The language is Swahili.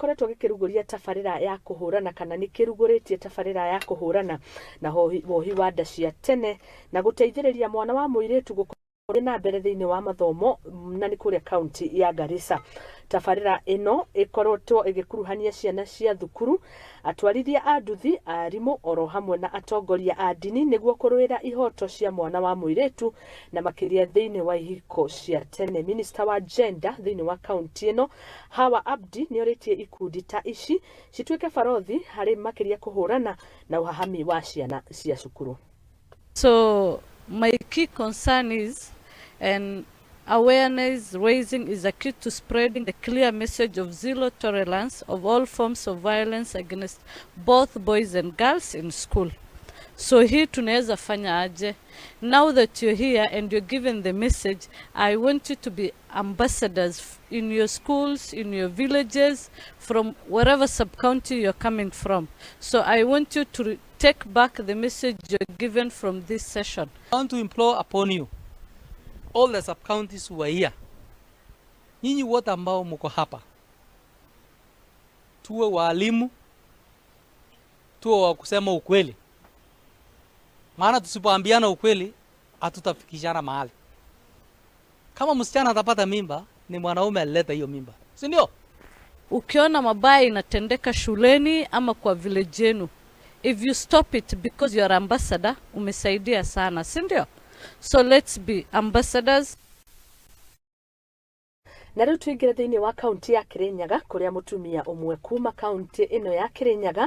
gikoretwo gikiruguria tabarira ya kuhurana kana nikiruguritie tabarira ya kuhurana na wohi wa nda cia tene na guteithiriria mwana wa Muiritu gukorwo na mbere thiini wa mathomo na ni kuria kaunti ya Garissa. Tabarira ino ikorotwo igikuruhania ciana cia thukuru, atwarithia a nduthi, arimu oro hamwe na atongoria a dini niguo kurwira ihoto cia mwana wa Muiritu na makiria thiini wa ihiko cia tene. Minister wa gender thiini wa kaunti ino Hawa Abdi nioritie ikundi ta ici cituike barothi hari makiria kuhurana na uhahami wa ciana cia cukuru. So my key concern is awareness raising is a key to spreading the clear message of zero tolerance of all forms of violence against both boys and girls in school. So hii tunaweza fanya aje? Now that you're here and you're given the message, I want you to be ambassadors in your schools, in your villages, from wherever sub-county you're coming from. So I want you to take back the message you're given from this session. I want to implore upon you, all the sub-counties who are here, nyinyi wote ambao mko hapa, tuwe walimu, tuwe wa kusema ukweli. Maana tusipoambiana ukweli, hatutafikishana mahali. Kama msichana atapata mimba, ni mwanaume alileta hiyo mimba, si ndio? Ukiona mabaya inatendeka shuleni ama kwa village yenu, if you stop it because you are ambassador, umesaidia sana, si ndio? So let's be ambassadors. Na riu tuingire thiini wa kaunti ya Kirinyaga kuria mutumia umwe kuma kaunti ino ya Kirinyaga